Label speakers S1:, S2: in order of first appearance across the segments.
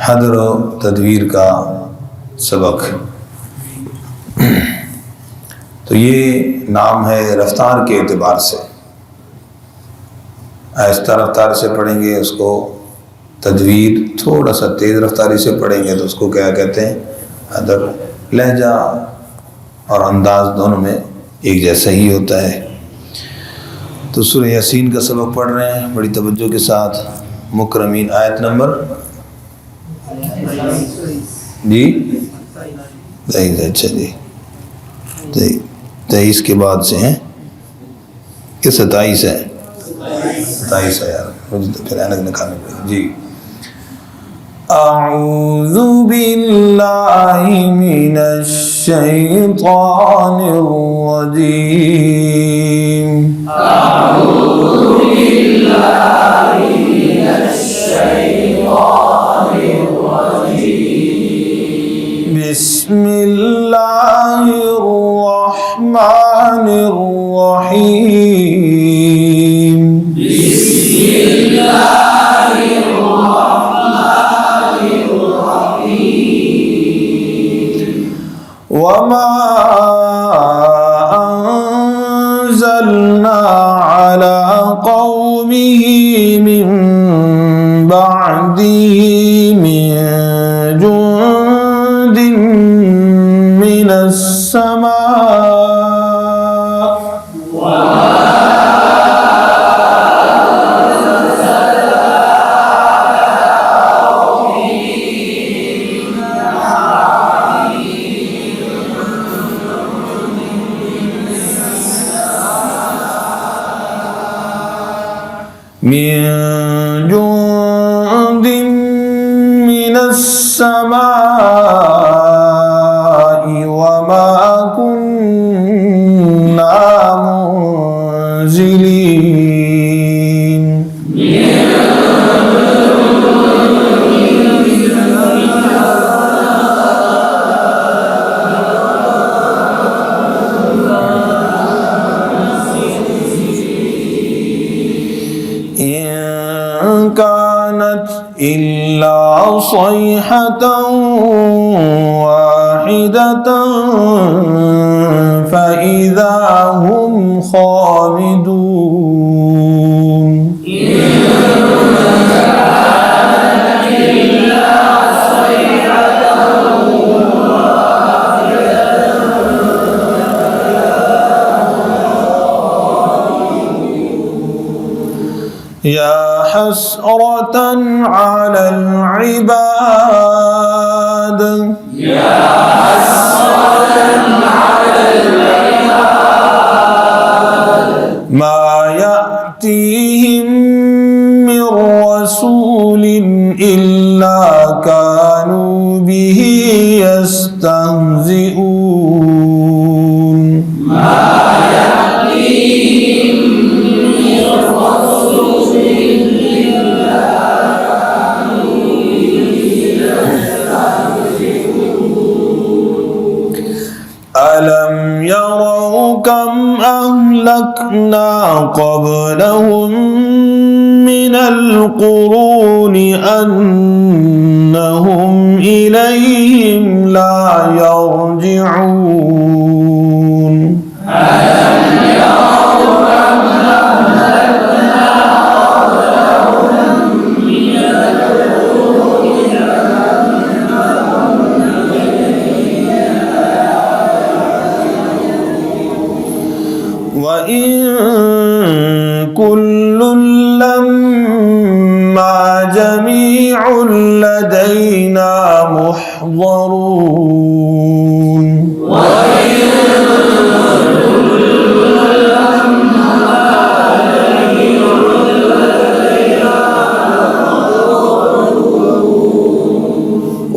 S1: हदर व तदवीर का सबक। तो ये नाम है रफ्तार के एतबार से, आहिस्ता रफ्तार से पढ़ेंगे उसको तदवीर, थोड़ा सा तेज़ रफ्तारी से पढ़ेंगे तो उसको क्या कहते हैं हदर। लहजा और अंदाज दोनों में एक जैसा ही होता है। तो सूरह यासीन का सबक पढ़ रहे हैं बड़ी तवज्जो के साथ। मुकरमीन आयत नंबर जी 23, अच्छा जी 23 के बाद से हैं कि 27 है? 27 है यार, मुझे तो फिर ऐनक निकालनी पड़ेगी जी। अऊज़ु बिल्लाहि मिनश शैतानिर रजीम। अऊज़ु बिल्लाहि मिनश शैतानिर रजीम। बिस्मिल्लाहिर रहमानिर रहीम। वमा अंज़लना अला क़ौमिही मिन बअदिही मिन जुंदिन मिनस समा। मिन जुंदिन मिनस समाई वमा कुन्ना मुंज़िलीन। इन कानत इल्ला सयहतन वाहिदतन फइज़ा हुम खामिदून। या हसरतन अलल इबाद। या हसरतन अलल इबाद। मा यातीहिम मिन रसूलिन इल्ला कानू बिही यस्तहज़िऊन। अलम यरौ कम अहलकना क़ब्लहुम मिनल क़ुरूनि अन्नहुम इलैहिम ला यरजिऊन। वइन कुल्लुन लम्मा जमीउन लदैना मुहज़रून।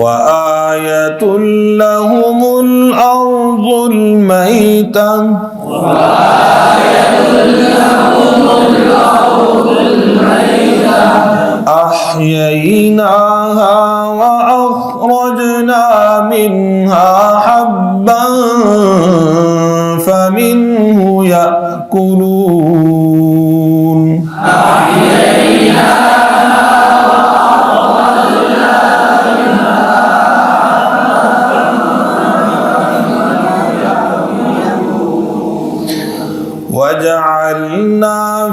S1: वआयतुन लहुमुल अर्ज़ुल मैता अहयैनाहा व अख़रजना मिन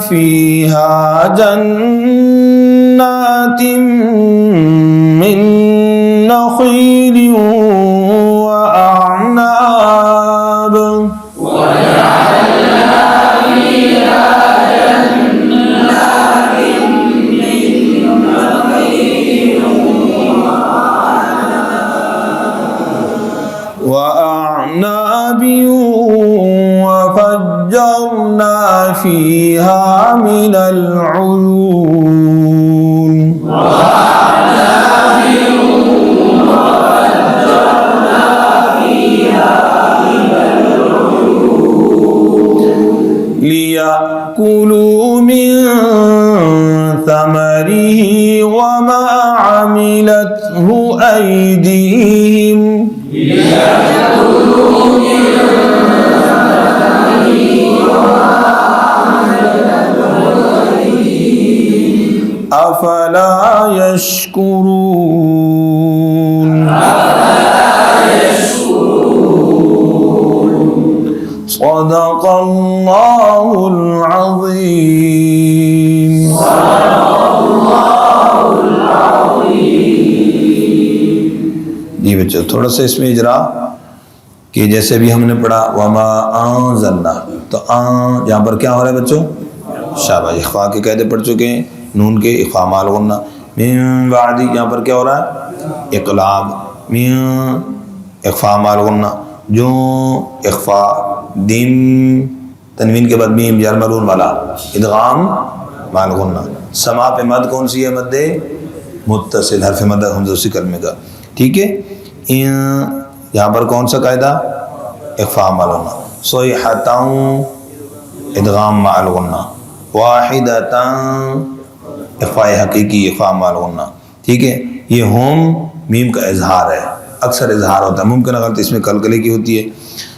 S1: فيها جنات من نخيل وأعناب وأعناب وفجرنا فيها من العيون ليأكلوا من ثمره وما عملته أيديهم أفلا يشكرون صدق الله العظيم. جی بچوں تھوڑا سا اس میں اجرا کہ جیسے بھی ہم نے پڑھا وما انزلنا، تو یہاں پر کیا ہو رہا ہے بچوں؟ شاباش، اخفاء کے قاعدے پڑھ چکے ہیں، نون کے اخفاء مع الغنہ. من بعد یہاں پر کیا ہو رہا ہے؟ اقلاب. من اخفاء مع الغنہ، جو اخفاء دم تنوین کے بعد میم یرملون والا ادغام مع الغنہ. سما پہ مد کون سی ہے؟ مد متصل، حرف مد حمزہ اسی کلمے کا. ٹھیک ہے، یہاں پر کون سا قاعدہ؟ اخفاء مع الغنہ. صیحۃ ادغام مع الغنہ، واحدۃ اخفاء حقیقی اخفاء مع الغنہ. ٹھیک ہے، یہ ہم میم کا اظہار ہے، اکثر اظہار ہوتا ہے، ممکن غلطی اس میں قلقلے کی ہوتی ہے.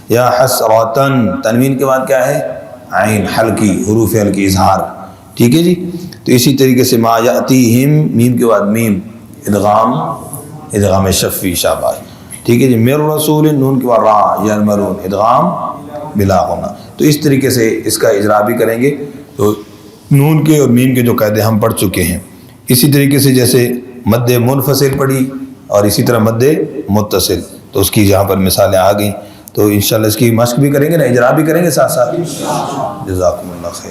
S1: یا حسراتن تنوین کے بعد کیا ہے؟ عین حلقی، حروف حلقی اظہار. ٹھیک ہے جی. تو اسی طریقے سے ما یاتیہم میم کے بعد میم ادغام شفی. شاباش. ٹھیک ہے جی. مر رسول نون کے بعد را یرملون ادغام بلا غنہ. تو اس طریقے سے اس کا اجرا بھی کریں گے. تو نون کے اور میم کے جو قاعدے ہم پڑھ چکے ہیں، اسی طریقے سے جیسے مد منفصل پڑھی اور اسی طرح مد متصل، تو اس کی جہاں پر مثالیں آ گئیں. تو انشاءاللہ اس کی مشق بھی کریں گے نا، اجرا بھی کریں گے ساتھ ساتھ. جزاکم اللہ خیر.